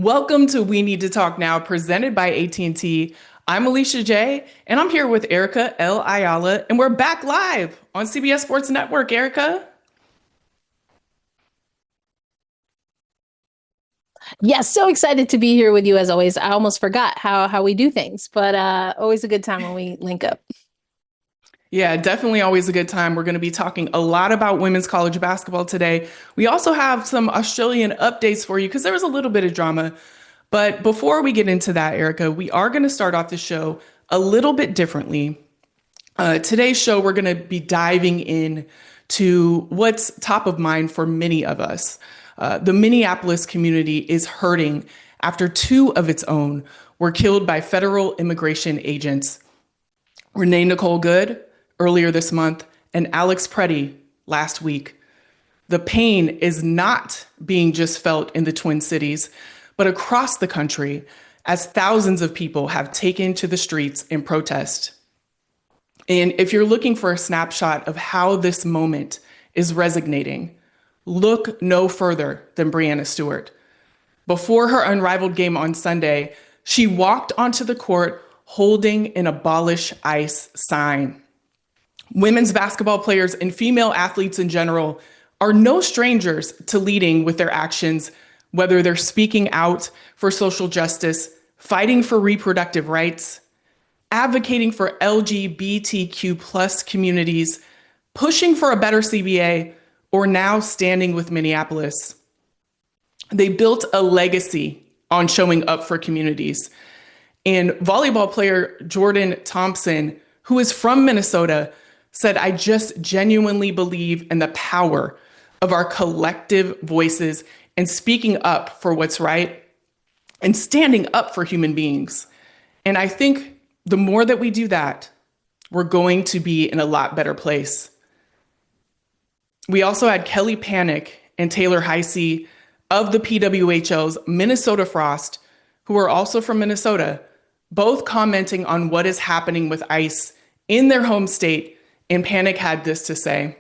Welcome to We Need to Talk Now, presented by AT&T. I'm Alicia J, and I'm here with Erica L. Ayala, and we're back live on CBS Sports Network. Erica? Yes, so excited to be here with you as always. I almost forgot how we do things, but always a good time when we link up. Yeah, definitely always a good time. We're going to be talking a lot about women's college basketball today. We also have some Australian updates for you because there was a little bit of drama. But before we get into that, Erica, we are going to start off the show a little bit differently. Today's show, we're going to be diving in to what's top of mind for many of us. The Minneapolis community is hurting after two of its own were killed by federal immigration agents. Nicole Good earlier this month and Alex Preddy last week. The pain is not being just felt in the Twin Cities, but across the country as thousands of people have taken to the streets in protest. And if you're looking for a snapshot of how this moment is resonating, look no further than Breanna Stewart. Before her unrivaled game on Sunday, she walked onto the court holding an Abolish ICE sign. Women's basketball players and female athletes in general are no strangers to leading with their actions, whether they're speaking out for social justice, fighting for reproductive rights, advocating for LGBTQ plus communities, pushing for a better CBA, or now standing with Minneapolis. They built a legacy on showing up for communities. And volleyball player Jordan Thompson, who is from Minnesota, said, "I just genuinely believe in the power of our collective voices and speaking up for what's right and standing up for human beings." And I think the more that we do that, we're going to be in a lot better place. We also had Kelly Panic and Taylor Heisey of the PWHL's Minnesota Frost, who are also from Minnesota, both commenting on what is happening with ICE in their home state. And Panic had this to say: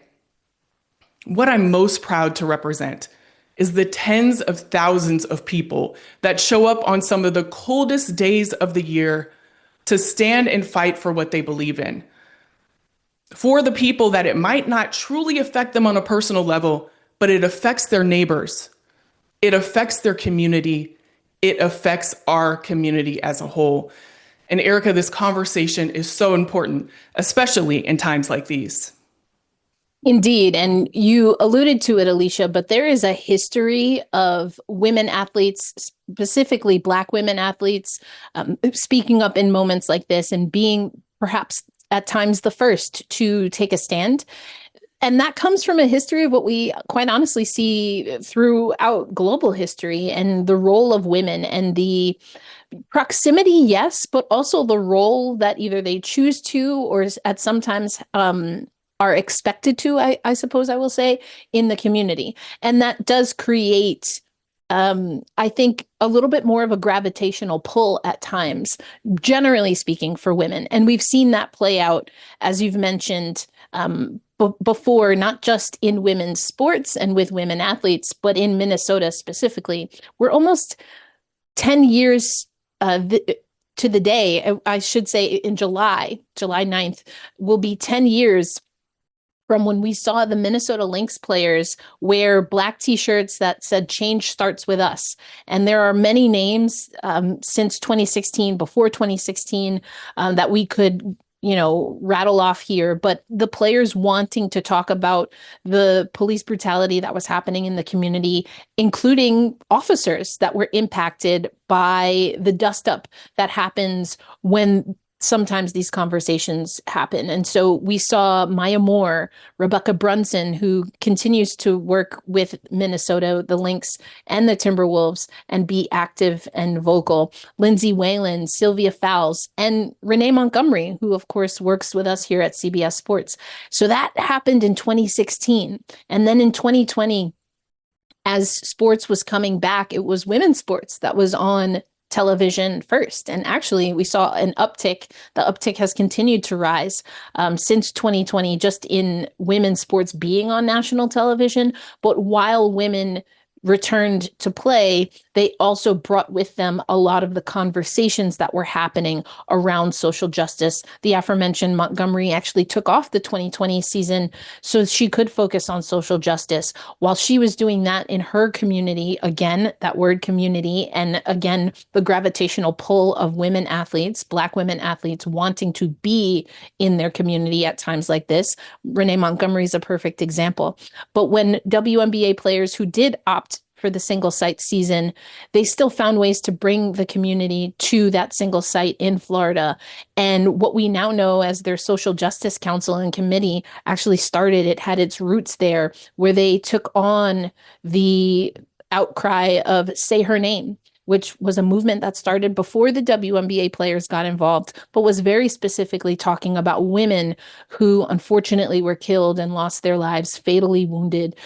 "What I'm most proud to represent is the tens of thousands of people that show up on some of the coldest days of the year to stand and fight for what they believe in. For the people that it might not truly affect them on a personal level, but it affects their neighbors. It affects their community. It affects our community as a whole." And Erica, this conversation is so important, especially in times like these. Indeed. And you alluded to it, Alicia, but there is a history of women athletes, specifically Black women athletes, speaking up in moments like this and being perhaps at times the first to take a stand. And that comes from a history of what we quite honestly see throughout global history and the role of women and the proximity, yes, but also the role that either they choose to or at sometimes are expected to, I suppose I will say, in the community. And that does create, I think, a little bit more of a gravitational pull at times, generally speaking, for women. And we've seen that play out, as you've mentioned, before, not just in women's sports and with women athletes, but in Minnesota specifically. We're almost 10 years to the day, I should say, in July 9th, will be 10 years from when we saw the Minnesota Lynx players wear Black t-shirts that said "Change starts with us." And there are many names since 2016, before 2016, that we could rattle off here, but the players wanting to talk about the police brutality that was happening in the community, including officers that were impacted by the dust up that happens when sometimes these conversations happen. And so we saw Maya Moore, Rebecca Brunson, who continues to work with Minnesota, the Lynx and the Timberwolves, and be active and vocal. Lindsay Whalen, Sylvia Fowles, and Renee Montgomery, who of course works with us here at CBS Sports. So that happened in 2016. And then in 2020, as sports was coming back, it was women's sports that was on television first. And actually, we saw an uptick. The uptick has continued to rise since 2020, just in women's sports being on national television. But while women returned to play, they also brought with them a lot of the conversations that were happening around social justice. The aforementioned Montgomery actually took off the 2020 season so she could focus on social justice. While she was doing that in her community, again, that word community, and again, the gravitational pull of women athletes, Black women athletes wanting to be in their community at times like this. Renee Montgomery is a perfect example. But when WNBA players who did opt for the single site season, they still found ways to bring the community to that single site in Florida. And what we now know as their social justice council and committee actually started, it had its roots there, where they took on the outcry of Say Her Name, which was a movement that started before the WNBA players got involved, but was very specifically talking about women who unfortunately were killed and lost their lives, fatally wounded,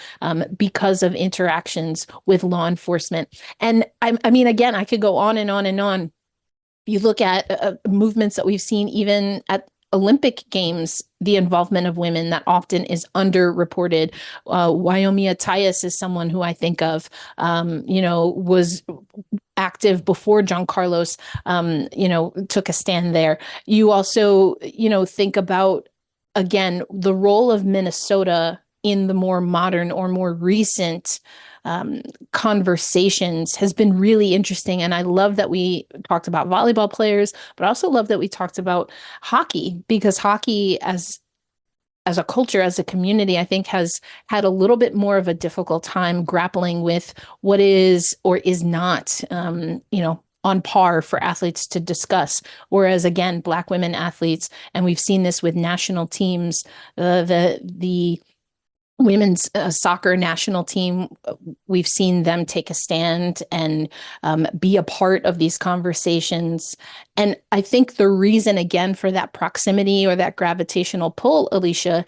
because of interactions with law enforcement. And I mean, again, I could go on and on and on. You look at movements that we've seen even at Olympic Games, the involvement of women that often is underreported. Wyomia Tyus is someone who I think of, was active before John Carlos, took a stand there. You also, think about, again, the role of Minnesota in the more modern or more recent conversations has been really interesting. And I love that we talked about volleyball players, but I also love that we talked about hockey, because hockey as a culture, as a community, I think has had a little bit more of a difficult time grappling with what is or is not, on par for athletes to discuss. Whereas again, Black women athletes, and we've seen this with national teams, the women's soccer national team, we've seen them take a stand and be a part of these conversations. And I think the reason, again, for that proximity or that gravitational pull, Alicia,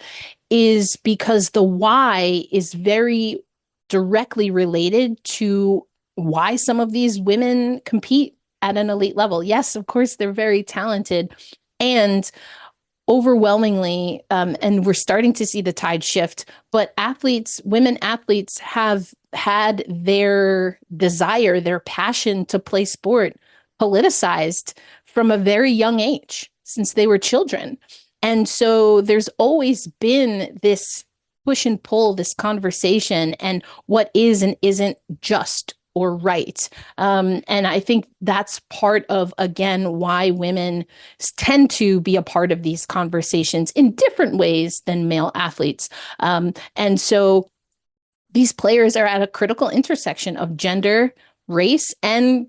is because the why is very directly related to why some of these women compete at an elite level. Yes, of course, they're very talented. And overwhelmingly, and we're starting to see the tide shift, but women athletes have had their desire, their passion to play sport politicized from a very young age, since they were children. And so there's always been this push and pull, this conversation, and what is and isn't just or right. And I think that's part of, again, why women tend to be a part of these conversations in different ways than male athletes. And so these players are at a critical intersection of gender, race, and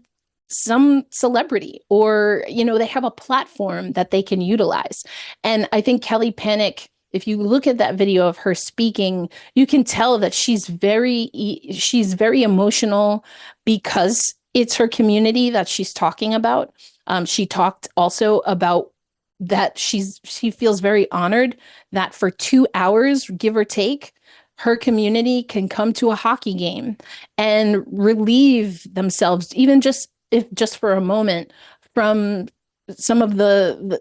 some celebrity, or, they have a platform that they can utilize. And I think Kelly Panic, if you look at that video of her speaking, you can tell that she's very emotional because it's her community that she's talking about. She talked also about that she feels very honored that for 2 hours, give or take, her community can come to a hockey game and relieve themselves, even just for a moment, from some of the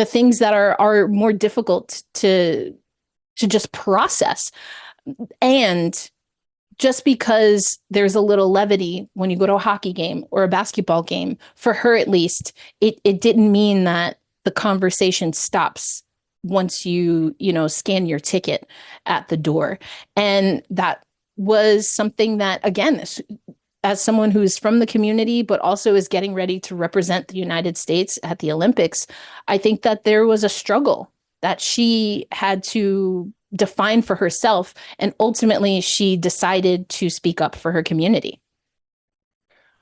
things that are more difficult to just process. And just because there's a little levity when you go to a hockey game or a basketball game, for her at least, it didn't mean that the conversation stops once you scan your ticket at the door. And that was something that, again, as someone who's from the community, but also is getting ready to represent the United States at the Olympics, I think that there was a struggle that she had to define for herself. And ultimately, she decided to speak up for her community.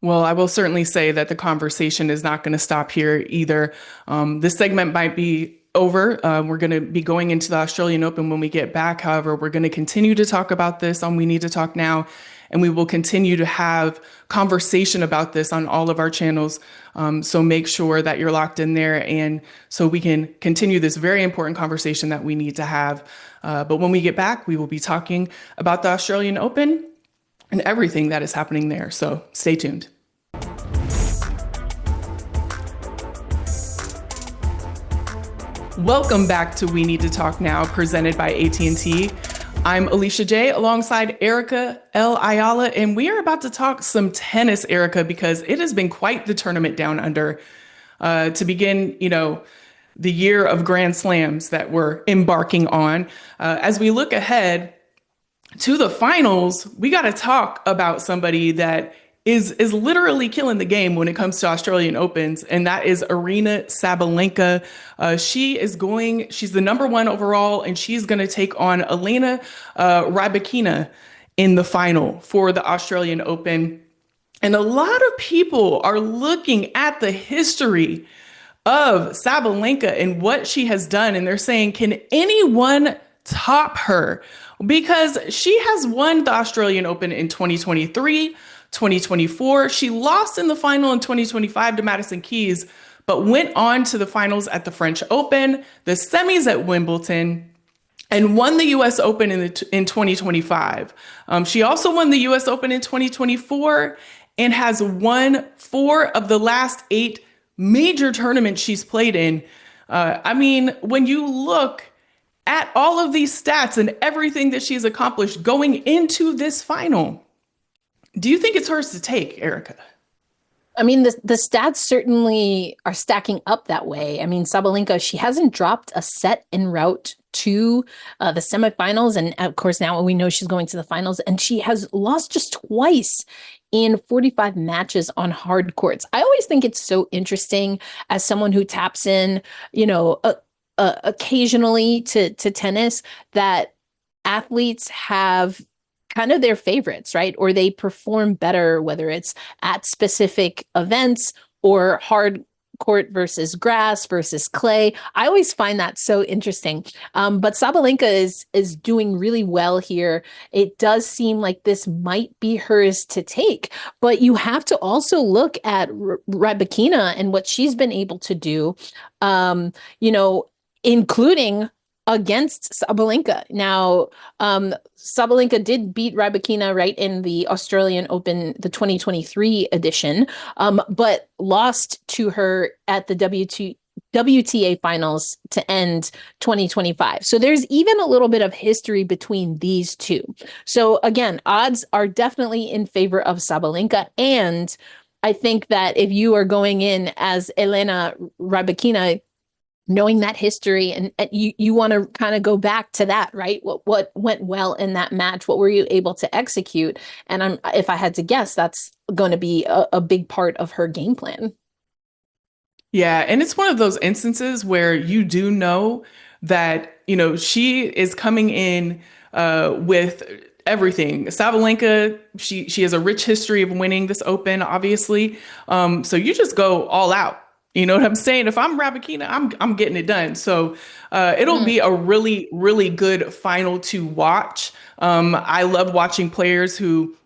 Well, I will certainly say that the conversation is not going to stop here either. This segment might be over. We're going to be going into the Australian Open when we get back. However, we're going to continue to talk about this on We Need to Talk Now. And we will continue to have conversation about this on all of our channels. So make sure that you're locked in there, and so we can continue this very important conversation that we need to have. But when we get back, we will be talking about the Australian Open and everything that is happening there. So stay tuned. Welcome back to We Need to Talk Now, presented by AT&T. I'm Alicia J alongside Erica L. Ayala, and we are about to talk some tennis, Erica, because it has been quite the tournament down under to begin, the year of Grand Slams that we're embarking on. As we look ahead to the finals, we got to talk about somebody that is literally killing the game when it comes to Australian Opens, and that is Aryna Sabalenka. She's the number one overall, and she's going to take on Elena Rybakina in the final for the Australian Open. And a lot of people are looking at the history of Sabalenka and what she has done, and they're saying, can anyone top her? Because she has won the Australian Open in 2023, 2024. She lost in the final in 2025 to Madison Keys, but went on to the finals at the French Open, the semis at Wimbledon, and won the U.S. Open in 2025. She also won the U.S. Open in 2024 and has won 4 of the last 8 major tournaments she's played in. When you look at all of these stats and everything that she's accomplished going into this final, do you think it's hers to take, Erica? I mean, the stats certainly are stacking up that way. I mean, Sabalenka, she hasn't dropped a set en route to the semifinals. And of course, now we know she's going to the finals, and she has lost just twice in 45 matches on hard courts. I always think it's so interesting as someone who taps in, occasionally to tennis, that athletes have kind of their favorites, right? Or they perform better, whether it's at specific events or hard court versus grass versus clay. I always find that so interesting. But Sabalenka is doing really well here. It does seem like this might be hers to take, but you have to also look at Rybakina and what she's been able to do, including against Sabalenka. Now, Sabalenka did beat Rybakina right in the Australian Open, the 2023 edition, but lost to her at the WTA finals to end 2025. So there's even a little bit of history between these two. So again, odds are definitely in favor of Sabalenka. And I think that if you are going in as Elena Rybakina, knowing that history, and you want to kind of go back to that, right? What went well in that match? What were you able to execute? And if I had to guess, that's going to be a big part of her game plan. Yeah, and it's one of those instances where you do know that, she is coming in with everything. Sabalenka, she has a rich history of winning this Open, obviously. So you just go all out. You know what I'm saying? If I'm Rybakina, I'm getting it done. So it'll be a really, really good final to watch. I love watching players who,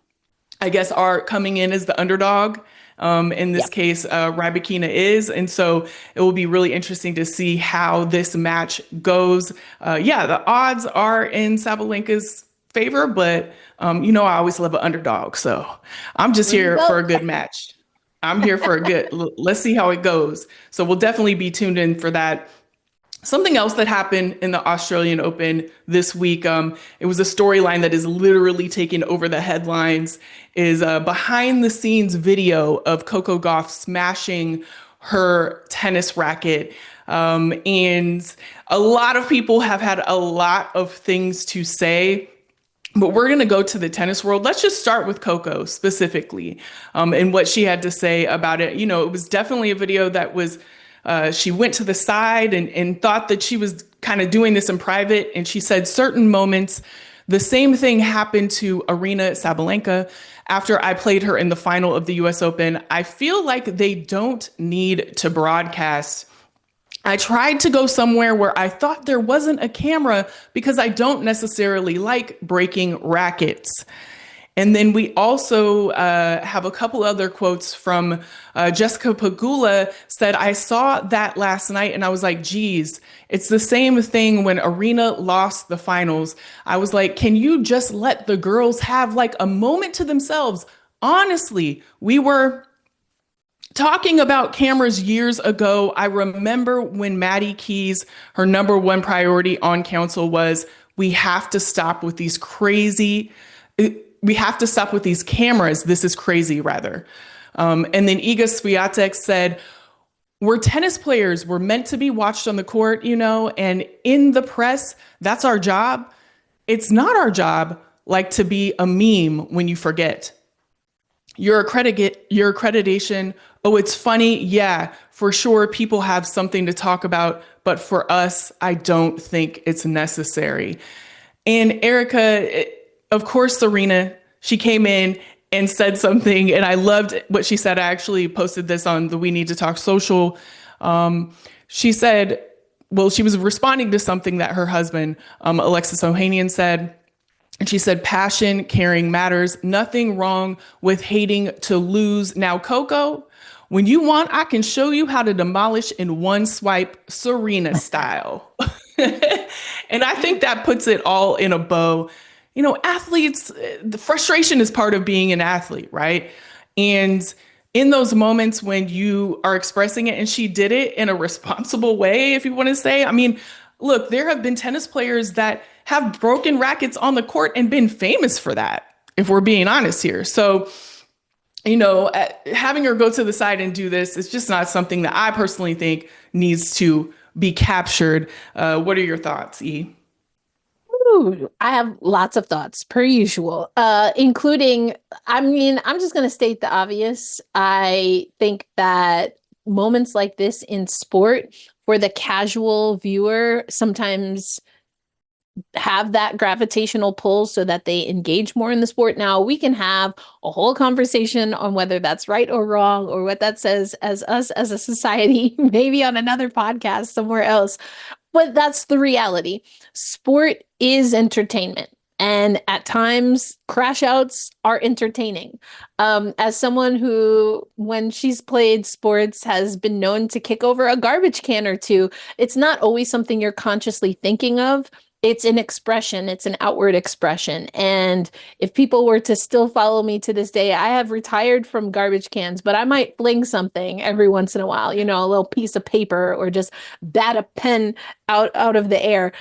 I guess, are coming in as the underdog. In this case, Rybakina is. And so it will be really interesting to see how this match goes. The odds are in Sabalenka's favor, but, I always love an underdog. So I'm just here for a good match. I'm here for a good, let's see how it goes. So we'll definitely be tuned in for that. Something else that happened in the Australian Open this week, it was a storyline that is literally taking over the headlines, is a behind the scenes video of Coco Gauff smashing her tennis racket. And a lot of people have had a lot of things to say. But we're going to go to the tennis world. Let's just start with Coco specifically, and what she had to say about it. It was definitely a video that was, she went to the side and thought that she was kind of doing this in private. And she said certain moments, the same thing happened to Aryna Sabalenka after I played her in the final of the US Open. I feel like they don't need to broadcast. I tried to go somewhere where I thought there wasn't a camera because I don't necessarily like breaking rackets. And then we also have a couple other quotes from Jessica Pegula said, I saw that last night and I was like, geez, it's the same thing when Aryna lost the finals. I was like, can you just let the girls have like a moment to themselves? Honestly, we were talking about cameras years ago. I remember when Maddie Keys, her number one priority on council was, We have to stop with these crazy, we have to stop with these cameras. This is crazy, rather. And then Iga Swiatek said, we're tennis players. We're meant to be watched on the court, and in the press, that's our job. It's not our job, like, to be a meme when you forget. Your accreditation. Oh, it's funny. Yeah, for sure. People have something to talk about, but for us, I don't think it's necessary. And Erica, of course, Aryna, she came in and said something, and I loved what she said. I actually posted this on the We Need to Talk social. She said, well, she was responding to something that her husband, Alexis Ohanian, said. And she said, passion, caring matters. Nothing wrong with hating to lose. Now, Coco, when you want, I can show you how to demolish in one swipe, Serena style. And I think that puts it all in a bow. Athletes, the frustration is part of being an athlete, right? And in those moments when you are expressing it, and she did it in a responsible way, if you want to say, I mean, look, there have been tennis players that have broken rackets on the court and been famous for that, if we're being honest here. So, having her go to the side and do this is just not something that I personally think needs to be captured. What are your thoughts, E? Ooh, I have lots of thoughts, per usual, including, I'm just going to state the obvious. I think that moments like this in sport, for the casual viewer, sometimes have that gravitational pull so that they engage more in the sport. Now, we can have a whole conversation on whether that's right or wrong, or what that says as us as a society, maybe on another podcast somewhere else. But that's the reality. Sport is entertainment. And at times, crash outs are entertaining. As someone who, when she's played sports, has been known to kick over a garbage can or two, it's not always something you're consciously thinking of. It's an expression, it's an outward expression. And if people were to still follow me to this day, I have retired from garbage cans, but I might fling something every once in a while, a little piece of paper, or just bat a pen out of the air.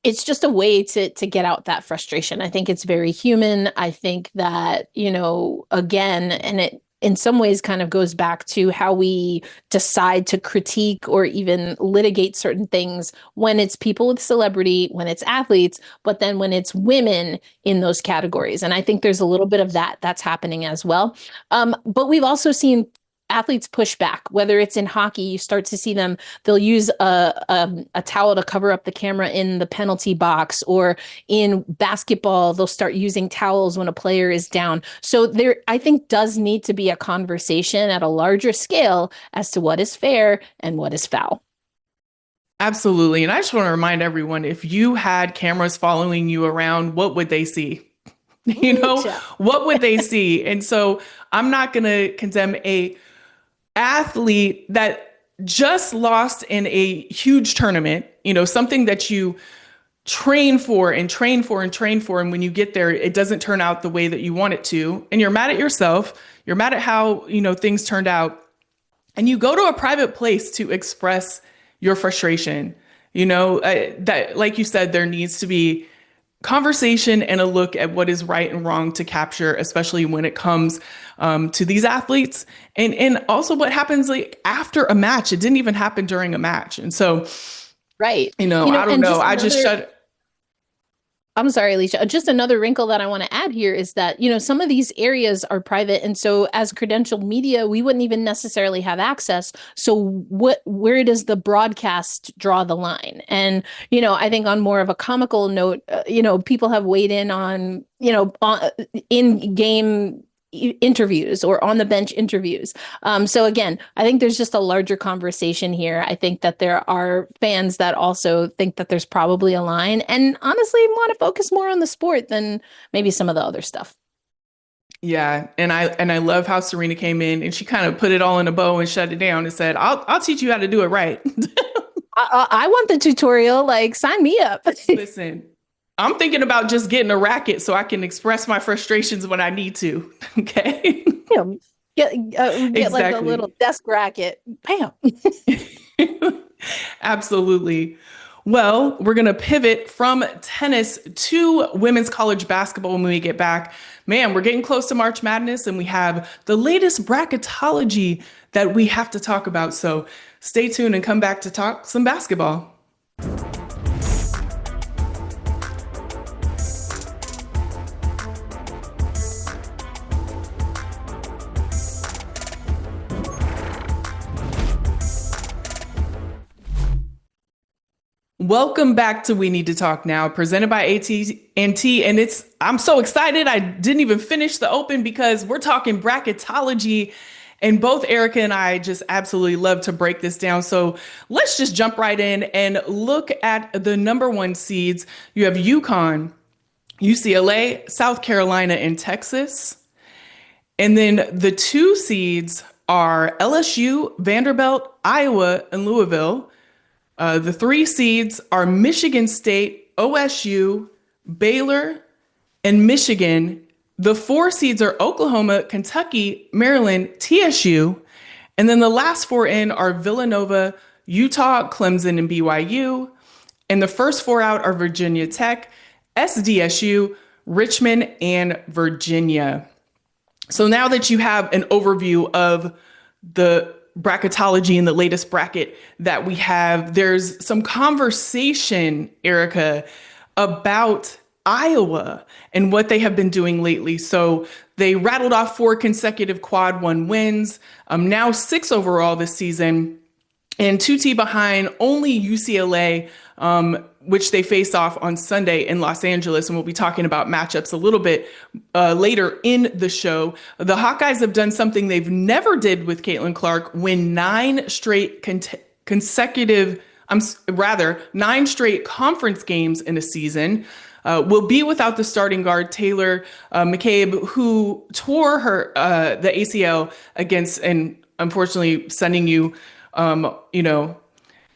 It's just a way to get out that frustration. I think it's very human. I think that, again, and it in some ways kind of goes back to how we decide to critique or even litigate certain things when it's people with celebrity, when it's athletes, but then when it's women in those categories. And I think there's a little bit of that's happening as well. But we've also seen athletes push back, whether it's in hockey. You start to see them, they'll use a towel to cover up the camera in the penalty box, or in basketball, they'll start using towels when a player is down. So there, I think, does need to be a conversation at a larger scale as to what is fair and what is foul. Absolutely. And I just want to remind everyone, if you had cameras following you around, what would they see? What would they see? And so I'm not going to condemn a athlete that just lost in a huge tournament, something that you train for and train for and train for. And when you get there, it doesn't turn out the way that you want it to. And you're mad at yourself. You're mad at how, things turned out. And you go to a private place to express your frustration. That, like you said, there needs to be conversation and a look at what is right and wrong to capture, especially when it comes to these athletes, and also what happens like after a match. It didn't even happen during a match. And so, right. I don't know. I just shut. I'm sorry, Alicia. Just another wrinkle that I want to add here is that, some of these areas are private. And so as credentialed media, we wouldn't even necessarily have access. So where does the broadcast draw the line? And, I think on more of a comical note, people have weighed in on, in-game interviews or on the bench interviews. So again, I think there's just a larger conversation here. I think that there are fans that also think that there's probably a line, and honestly want to focus more on the sport than maybe some of the other stuff. Yeah. And I love how Serena came in and she kind of put it all in a bow and shut it down and said, I'll teach you how to do it right. I want the tutorial, like, sign me up. Listen, I'm thinking about just getting a racket so I can express my frustrations when I need to. Okay. Get Exactly. like a little desk racket. Bam. Absolutely. Well, we're going to pivot from tennis to women's college basketball when we get back. Man, we're getting close to March Madness and we have the latest bracketology that we have to talk about. So stay tuned and come back to talk some basketball. Welcome back to We Need to Talk Now, presented by AT&T, and I'm so excited. I didn't even finish the open because we're talking bracketology, and both Erica and I just absolutely love to break this down. So let's just jump right in and look at the number one seeds. You have UConn, UCLA, South Carolina, and Texas. And then the two seeds are LSU, Vanderbilt, Iowa, and Louisville. The three seeds are Michigan State, OSU, Baylor, and Michigan. The four seeds are Oklahoma, Kentucky, Maryland, TSU. And then the last four in are Villanova, Utah, Clemson, and BYU. And the first four out are Virginia Tech, SDSU, Richmond, and Virginia. So now that you have an overview of the bracketology and the latest bracket that we have, there's some conversation, Erica, about Iowa and what they have been doing lately. So they rattled off 4 consecutive quad one wins, now 6 overall this season, and 2T behind only UCLA, which they face off on Sunday in Los Angeles. And we'll be talking about matchups a little bit later in the show. The Hawkeyes have done something they've never did with Caitlin Clark, win 9 straight consecutive, 9 straight conference games in a season. Will be without the starting guard, Taylor McCabe, who tore her the ACL against, and unfortunately sending you,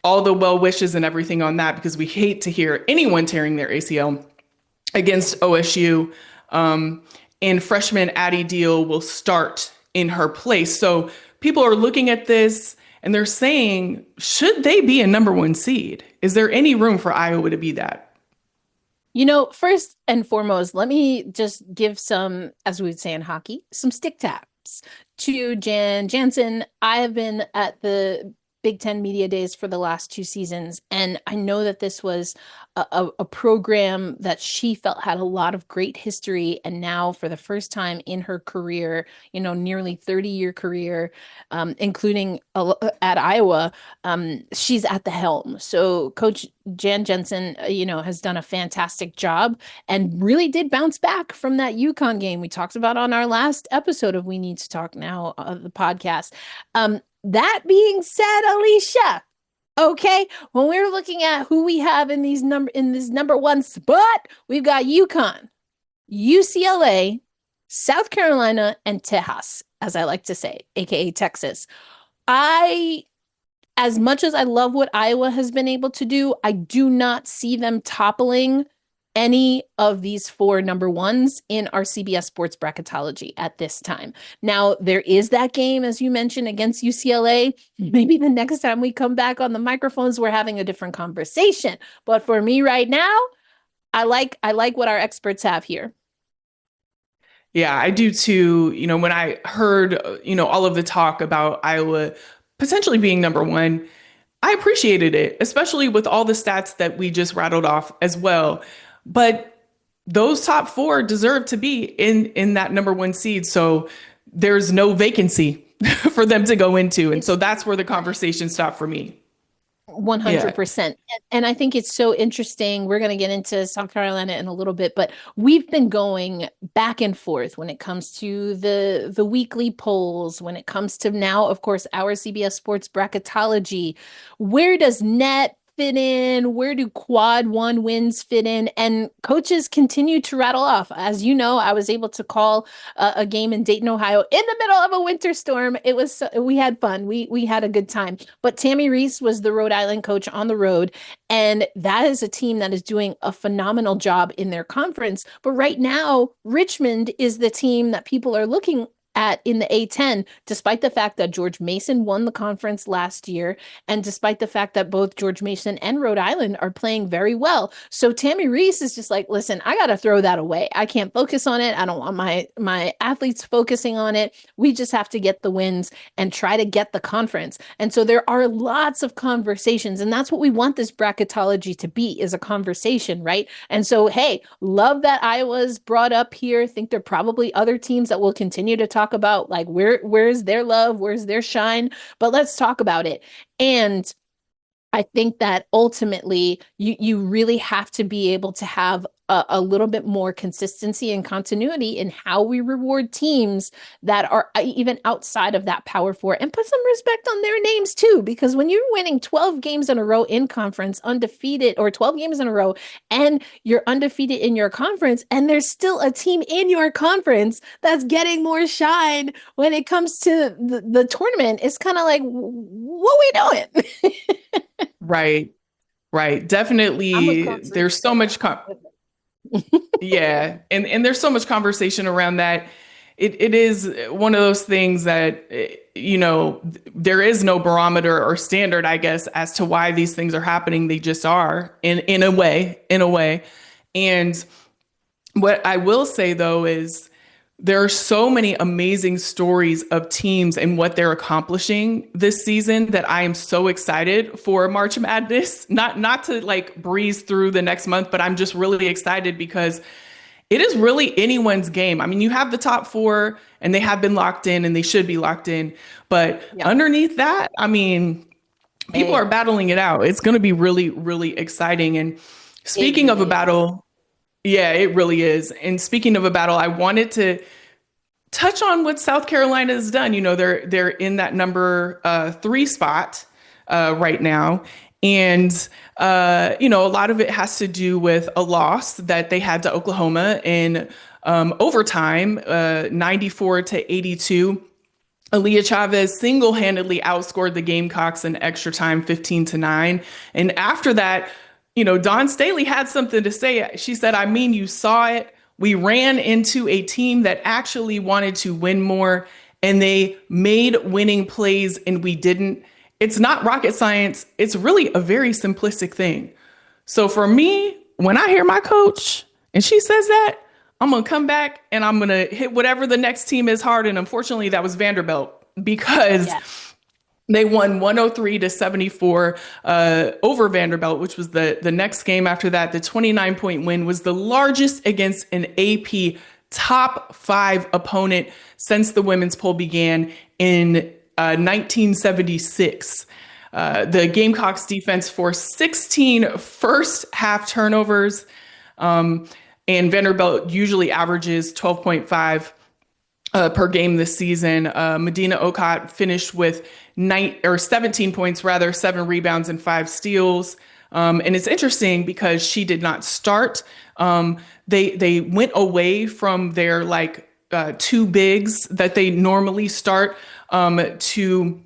all the well wishes and everything on that, because we hate to hear anyone tearing their ACL against OSU. And freshman Addie Deal will start in her place. So people are looking at this and they're saying, should they be a number one seed? Is there any room for Iowa to be that? First and foremost, let me just give some, as we would say in hockey, some stick taps to Jan Jansen. I have been at the Big Ten Media Days for the last 2 seasons, and I know that this was a program that she felt had a lot of great history, and now for the first time in her career, nearly 30-year career, including at Iowa, she's at the helm. So Coach Jan Jensen, has done a fantastic job and really did bounce back from that UConn game we talked about on our last episode of We Need to Talk Now, the podcast. That being said, Alicia, okay, when we're looking at who we have in this number one spot, we've got UConn, UCLA, South Carolina, and Tejas, as I like to say, aka Texas. As much as I love what Iowa has been able to do, I do not see them toppling any of these 4 number ones in our CBS Sports Bracketology at this time. Now, there is that game, as you mentioned, against UCLA. Maybe the next time we come back on the microphones, we're having a different conversation. But for me right now, I like what our experts have here. Yeah, I do too. When I heard, all of the talk about Iowa potentially being number one, I appreciated it, especially with all the stats that we just rattled off as well. But those top 4 deserve to be in that number one seed. So there's no vacancy for them to go into. And so that's where the conversation stopped for me. 100%. And I think it's so interesting. We're going to get into South Carolina in a little bit, but we've been going back and forth when it comes to the weekly polls, when it comes to now, of course, our CBS Sports Bracketology. Where does net fit in? Where do quad one wins fit in? And coaches continue to rattle off. As you know, I was able to call a game in Dayton, Ohio in the middle of a winter storm. We had fun. We had a good time. But Tammy Reese was the Rhode Island coach on the road. And that is a team that is doing a phenomenal job in their conference. But right now, Richmond is the team that people are looking in the A10, despite the fact that George Mason won the conference last year, and despite the fact that both George Mason and Rhode Island are playing very well. So Tammy Reese is just like, listen, I got to throw that away. I can't focus on it. I don't want my athletes focusing on it. We just have to get the wins and try to get the conference. And so there are lots of conversations, and that's what we want this bracketology to be, is a conversation, right? And so, hey, love that Iowa's brought up here. Think there are probably other teams that will continue to talk about, like, where's their love, where's their shine, but let's talk about it. And I think that ultimately you really have to be able to have a little bit more consistency and continuity in how we reward teams that are even outside of that Power Four, and put some respect on their names too, because when you're winning 12 games in a row in conference undefeated, or 12 games in a row, and you're undefeated in your conference, and there's still a team in your conference that's getting more shine when it comes to the tournament, it's kind of like, what we doing? Right. Right. Definitely. There's so much yeah. And there's so much conversation around that. It is one of those things that, there is no barometer or standard, I guess, as to why these things are happening. They just are in a way. And what I will say, though, is there are so many amazing stories of teams and what they're accomplishing this season that I am so excited for March Madness. Not to like breeze through the next month, but I'm just really excited because it is really anyone's game. I mean, you have the top four and they have been locked in and they should be locked in. But underneath that, I mean, people are battling it out. It's going to be really, really exciting. And speaking of a battle, yeah, it really is. And speaking of a battle, I wanted to touch on what South Carolina has done. They're in that number 3 spot right now. And, a lot of it has to do with a loss that they had to Oklahoma in overtime, 94-82. Aaliyah Chavez single-handedly outscored the Gamecocks in extra time, 15-9. And after that, Dawn Staley had something to say. She said, I mean, you saw it. We ran into a team that actually wanted to win more, and they made winning plays, and we didn't. It's not rocket science. It's really a very simplistic thing. So for me, when I hear my coach and she says that, I'm going to come back and I'm going to hit whatever the next team is hard. And unfortunately, that was Vanderbilt, because they won 103-74 over Vanderbilt, which was the next game after that. The 29-point win was the largest against an AP top 5 opponent since the women's poll began in 1976. The Gamecocks defense forced 16 first half turnovers, and Vanderbilt usually averages 12.5 per game this season. Medina Okot finished with 17 points, 7 rebounds and 5 steals. And it's interesting because she did not start. They went away from their 2 bigs that they normally start to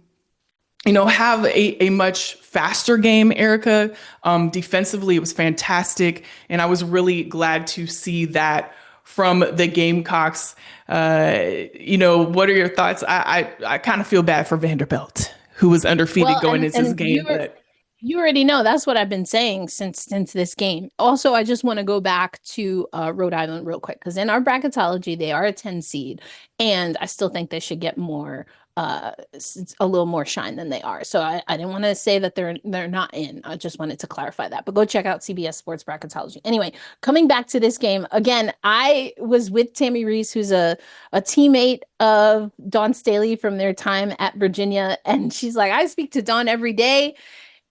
have a much faster game, Erica. Defensively, it was fantastic. And I was really glad to see that from the Gamecocks. What are your thoughts? I kind of feel bad for Vanderbilt, who was undefeated going into this game. You already know that's what I've been saying since this game. Also, I just want to go back to Rhode Island real quick, because in our bracketology, they are a 10 seed, and I still think they should get a little more shine than they are. So I didn't want to say that they're not in. I just wanted to clarify that. But go check out CBS Sports Bracketology. Anyway, coming back to this game again, I was with Tammy Reese, who's a teammate of Dawn Staley from their time at Virginia, and she's like, I speak to Dawn every day,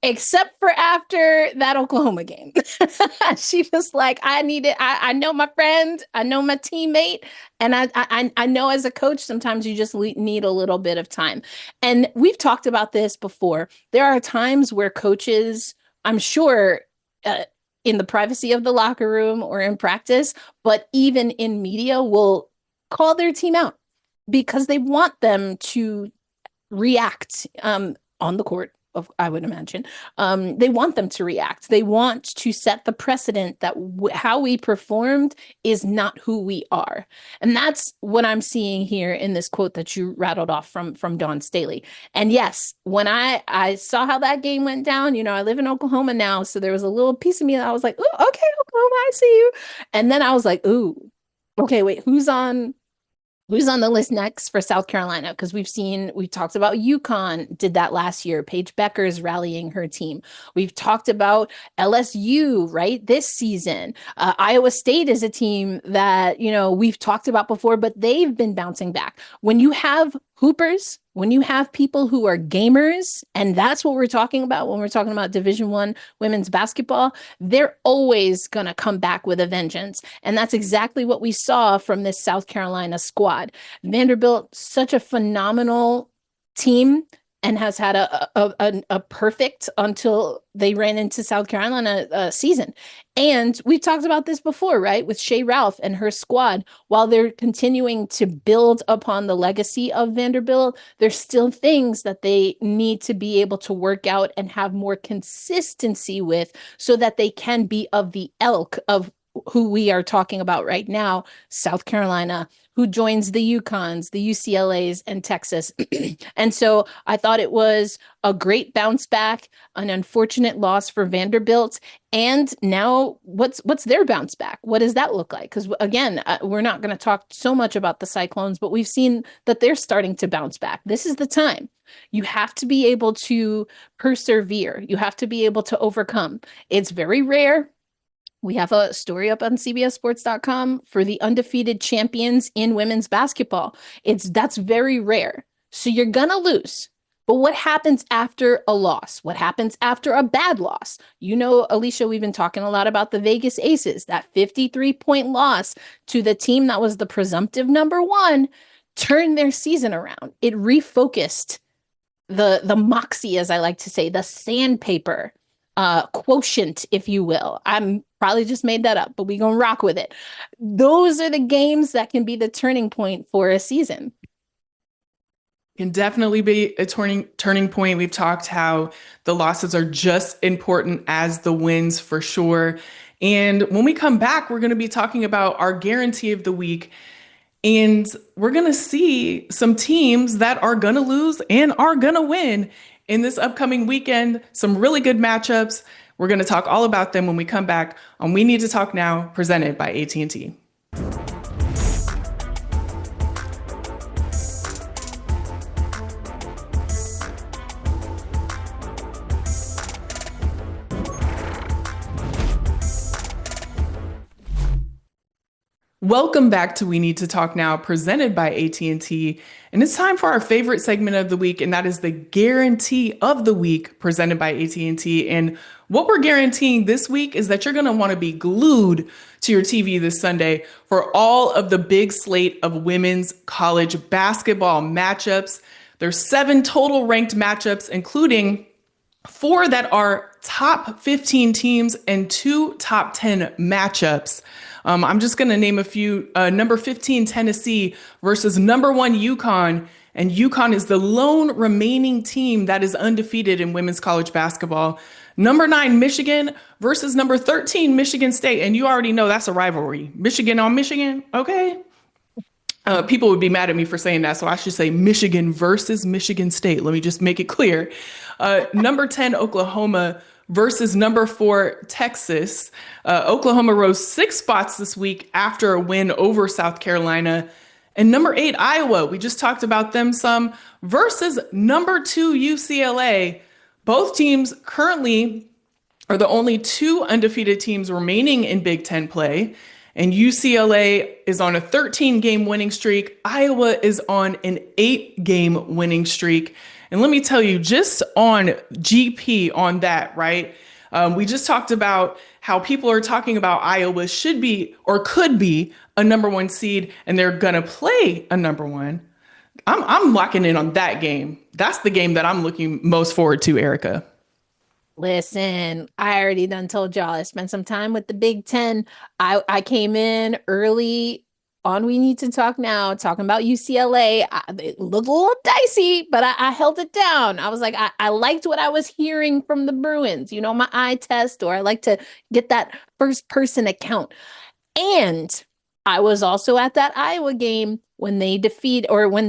except for after that Oklahoma game. She was like, I need it. I know my friend, I know my teammate, and I know as a coach, sometimes you just need a little bit of time. And we've talked about this before. There are times where coaches, I'm sure, in the privacy of the locker room or in practice, but even in media, will call their team out because they want them to react on the court I would imagine. They want them to react. They want to set the precedent that how we performed is not who we are. And that's what I'm seeing here in this quote that you rattled off from Dawn Staley. And yes, when I saw how that game went down, I live in Oklahoma now, so there was a little piece of me that I was like, "Ooh, okay, Oklahoma, I see you." And then I was like, "Ooh, okay, wait, who's on the list next for South Carolina?" Because we talked about UConn did that last year. Paige Becker's rallying her team. We've talked about LSU, right, this season. Iowa State is a team that, we've talked about before, but they've been bouncing back. When you have hoopers, when you have people who are gamers, and that's what we're talking about when we're talking about Division I women's basketball, they're always going to come back with a vengeance. And that's exactly what we saw from this South Carolina squad. Vanderbilt, such a phenomenal team, and has had a perfect until they ran into South Carolina season. And we've talked about this before, right? With Shea Ralph and her squad, while they're continuing to build upon the legacy of Vanderbilt, there's still things that they need to be able to work out and have more consistency with so that they can be of the ilk of who we are talking about right now, South Carolina, who joins the UConns, the UCLAs, and Texas. And so I thought it was a great bounce back, an unfortunate loss for Vanderbilt. And now what's their bounce back? What does that look like? Because again, we're not going to talk so much about the Cyclones, but we've seen that they're starting to bounce back. This is the time. You have to be able to persevere. You have to be able to overcome. It's very rare. We have a story up on CBSSports.com for the undefeated champions in women's basketball. That's very rare. So you're gonna lose. But what happens after a loss? What happens after a bad loss? Alicia, we've been talking a lot about the Vegas Aces, that 53-point loss to the team that was the presumptive number one, turned their season around. It refocused the moxie, as I like to say, the sandpaper quotient, if you will. I'm probably just made that up, but we're going to rock with it. Those are the games that can be the turning point for a season. Can definitely be a turning point. We've talked how the losses are just important as the wins for sure. And when we come back, we're going to be talking about our guarantee of the week. And we're going to see some teams that are going to lose and are going to win in this upcoming weekend. Some really good matchups. We're going to talk all about them when we come back on We Need to Talk Now, presented by AT&T. Welcome back to We Need to Talk Now, presented by AT&T. And it's time for our favorite segment of the week, and that is the Guarantee of the Week, presented by AT&T. And what we're guaranteeing this week is that you're going to want to be glued to your TV this Sunday for all of the big slate of women's college basketball matchups. There's 7 total ranked matchups, including 4 that are top 15 teams and 2 top 10 matchups. I'm just going to name a few. Number 15, Tennessee versus number 1, UConn. And UConn is the lone remaining team that is undefeated in women's college basketball. Number 9, Michigan versus number 13, Michigan State. And you already know that's a rivalry. Michigan on Michigan, okay? People would be mad at me for saying that, so I should say Michigan versus Michigan State. Let me just make it clear. Number 10, Oklahoma versus number 4, Texas. Oklahoma rose 6 spots this week after a win over South Carolina. And number 8, Iowa, we just talked about them some, versus number 2, UCLA. Both teams currently are the only 2 undefeated teams remaining in Big Ten play. And UCLA is on a 13-game winning streak. Iowa is on an 8-game winning streak. And let me tell you, just on GP on that, right? We just talked about how people are talking about Iowa should be or could be a number 1 seed, and they're going to play a number 1. I'm locking in on that game. That's the game that I'm looking most forward to, Erica. Listen, I already done told y'all I spent some time with the Big Ten. I came in early on We Need to Talk Now, talking about UCLA. It looked a little dicey, but I held it down. I was like, I liked what I was hearing from the Bruins, my eye test, or I like to get that first person account. And I was also at that Iowa game when they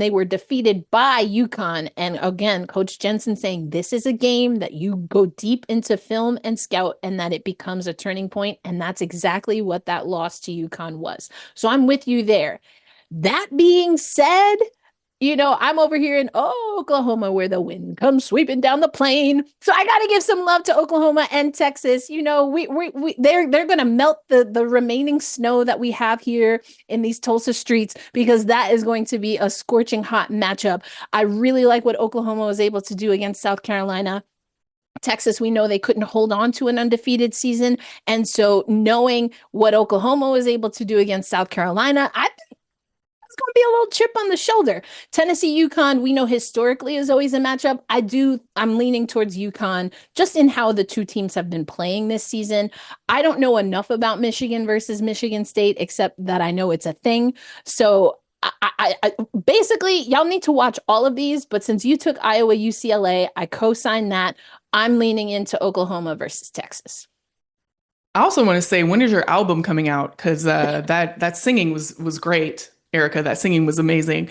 were defeated by UConn. And again, Coach Jensen saying this is a game that you go deep into film and scout and that it becomes a turning point. And that's exactly what that loss to UConn was. So I'm with you there. That being said, I'm over here in Oklahoma where the wind comes sweeping down the plain. So I got to give some love to Oklahoma and Texas. They're going to melt the remaining snow that we have here in these Tulsa streets because that is going to be a scorching hot matchup. I really like what Oklahoma was able to do against South Carolina. Texas, we know they couldn't hold on to an undefeated season. And so knowing what Oklahoma was able to do against South Carolina, I think it's going to be a little chip on the shoulder. Tennessee, UConn, we know historically is always a matchup. I'm leaning towards UConn just in how the two teams have been playing this season. I don't know enough about Michigan versus Michigan State, except that I know it's a thing. So I basically, y'all need to watch all of these, but since you took Iowa, UCLA, I co-signed that. I'm leaning into Oklahoma versus Texas. I also want to say, when is your album coming out? Because that singing was great. Erica, that singing was amazing.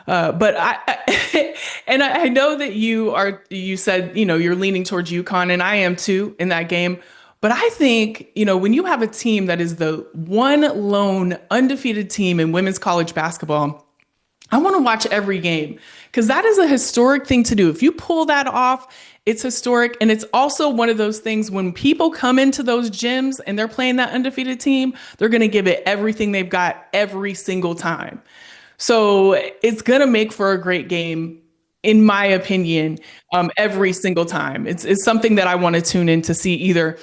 But I know that you said, you're leaning towards UConn, and I am too in that game. But I think, when you have a team that is the one lone undefeated team in women's college basketball, I want to watch every game because that is a historic thing to do. If you pull that off, it's historic. And it's also one of those things when people come into those gyms and they're playing that undefeated team, they're going to give it everything they've got every single time. So it's going to make for a great game, in my opinion, every single time. It's something that I want to tune in to see either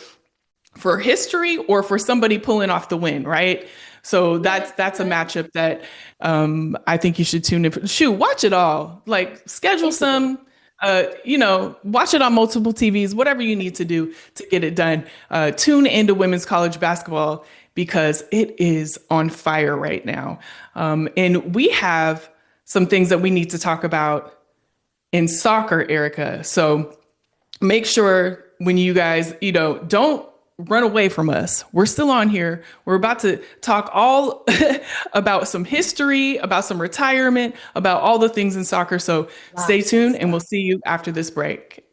for history or for somebody pulling off the win, right? So that's a matchup that I think you should tune in. Shoot, watch it all. Like schedule some. Watch it on multiple TVs, whatever you need to do to get it done. Tune into women's college basketball because it is on fire right now. And we have some things that we need to talk about in soccer, Erica. So make sure when you guys, don't run away from us. We're still on here. We're about to talk all about some history, about some retirement, about all the things in soccer. So stay tuned and we'll see you after this break.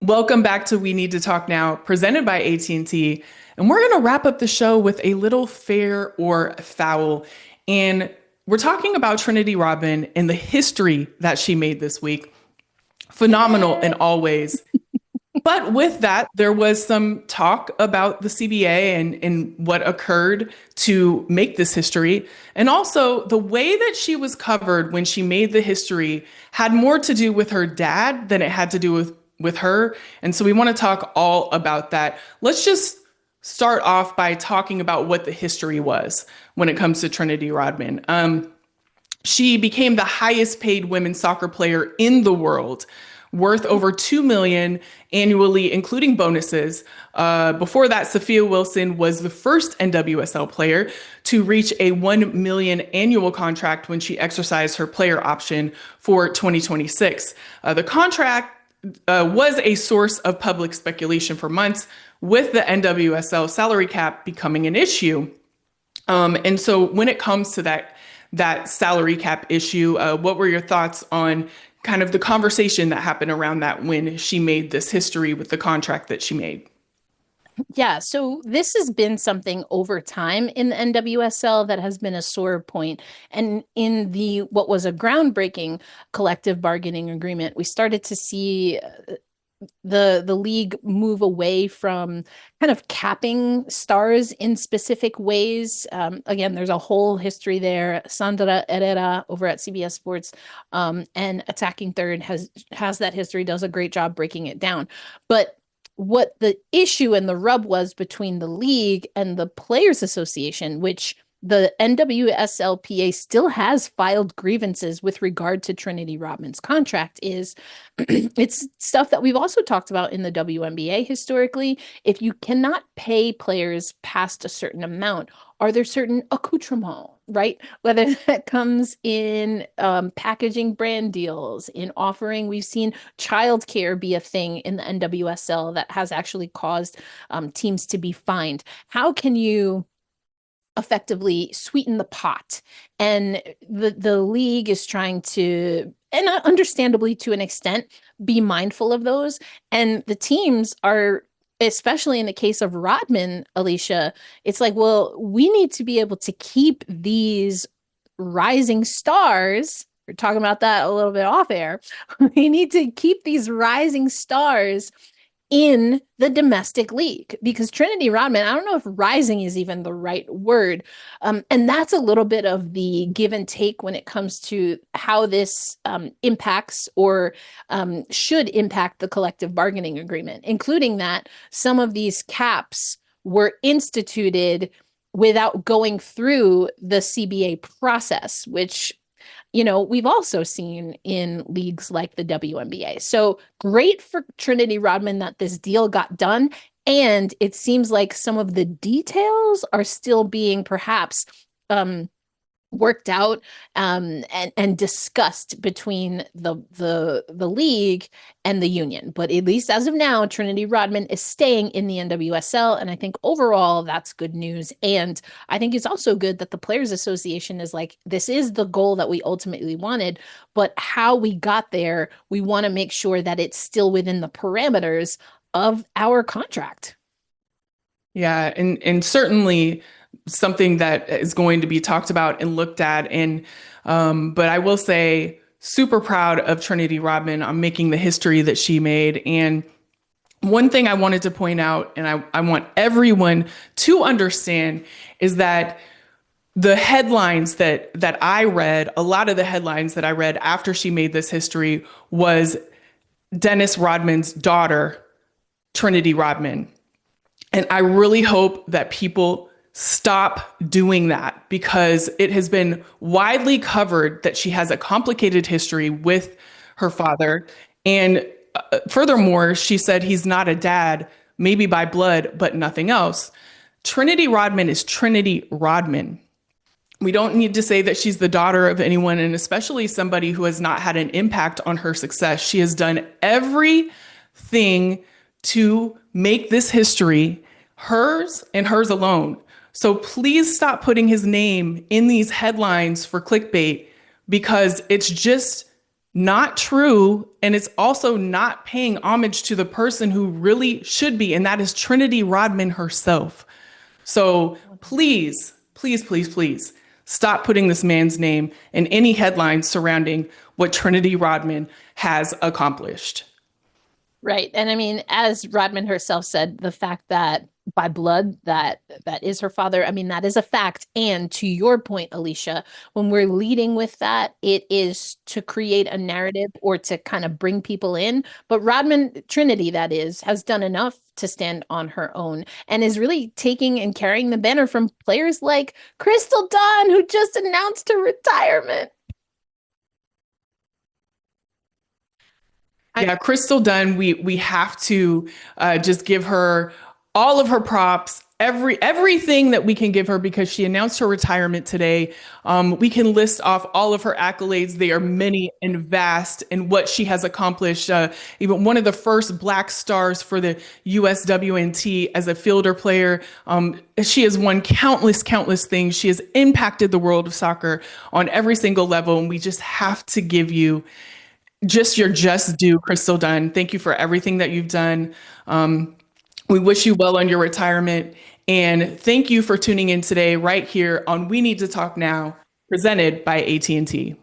Welcome back to We Need to Talk Now, presented by AT&T. And we're going to wrap up the show with a little fair or foul. And we're talking about Trinity Rodman and the history that she made this week. Phenomenal in all ways. But with that, there was some talk about the CBA and what occurred to make this history. And also the way that she was covered when she made the history had more to do with her dad than it had to do with her. And so we want to talk all about that. Let's just start off by talking about what the history was when it comes to Trinity Rodman. She became the highest paid women's soccer player in the world, worth over $2 million annually, including bonuses. Before that, Sophia Wilson was the first NWSL player to reach a $1 million annual contract when she exercised her player option for 2026. The contract was a source of public speculation for months, with the NWSL salary cap becoming an issue. And so when it comes to that salary cap issue, what were your thoughts on kind of the conversation that happened around that when she made this history with the contract that she made? Yeah, so this has been something over time in the NWSL that has been a sore point. And in what was a groundbreaking collective bargaining agreement, we started to see the league move away from kind of capping stars in specific ways. Again, there's a whole history there. Sandra Herrera over at CBS Sports and Attacking Third has that history, does a great job breaking it down. But what the issue and the rub was between the league and the Players Association, which the NWSLPA still has filed grievances with regard to Trinity Rodman's contract is it's stuff that we've also talked about in the WNBA historically. If you cannot pay players past a certain amount, are there certain accoutrements, right? Whether that comes in packaging brand deals, in offering, we've seen childcare be a thing in the NWSL that has actually caused teams to be fined. How can you effectively sweeten the pot? And the league is trying to, and understandably to an extent, be mindful of those. And the teams are, especially in the case of Rodman, Alicia, it's like, well, we need to be able to keep these rising stars. We're talking about that a little bit off air. We need to keep these rising stars in the domestic league because Trinity Rodman, I don't know if rising is even the right word. And that's a little bit of the give and take when it comes to how this impacts or should impact the collective bargaining agreement, including that some of these caps were instituted without going through the CBA process, which we've also seen in leagues like the WNBA. So great for Trinity Rodman that this deal got done. And it seems like some of the details are still being perhaps worked out and discussed between the league and the union. But at least as of now, Trinity Rodman is staying in the NWSL. And I think overall that's good news. And I think it's also good that the Players Association is like, this is the goal that we ultimately wanted, but how we got there, we want to make sure that it's still within the parameters of our contract. Yeah, and certainly something that is going to be talked about and looked at. And but I will say, super proud of Trinity Rodman on making the history that she made. And one thing I wanted to point out, and I want everyone to understand, is that the headlines that I read, a lot of the headlines that I read after she made this history was Dennis Rodman's daughter, Trinity Rodman. And I really hope that people stop doing that because it has been widely covered that she has a complicated history with her father. And furthermore, she said he's not a dad, maybe by blood, but nothing else. Trinity Rodman is Trinity Rodman. We don't need to say that she's the daughter of anyone, and especially somebody who has not had an impact on her success. She has done everything to make this history hers and hers alone. So please stop putting his name in these headlines for clickbait because it's just not true. And it's also not paying homage to the person who really should be, and that is Trinity Rodman herself. So please, please, please, please stop putting this man's name in any headlines surrounding what Trinity Rodman has accomplished. Right. And I mean, as Rodman herself said, the fact that by blood that is her father, I mean, that is a fact. And to your point, Alicia, when we're leading with that, it is to create a narrative or to kind of bring people in. But Rodman, Trinity, that is, has done enough to stand on her own and is really taking and carrying the banner from players like Crystal Dunn, who just announced her retirement. Yeah, Crystal Dunn, we have to just give her all of her props, everything that we can give her because she announced her retirement today. We can list off all of her accolades. They are many and vast and what she has accomplished. Even one of the first Black stars for the USWNT as a fielder player. She has won countless things. She has impacted the world of soccer on every single level. And we just have to give you just your just due, Crystal Dunn. Thank you for everything that you've done. We wish you well on your retirement. And thank you for tuning in today right here on We Need to Talk Now, presented by AT&T.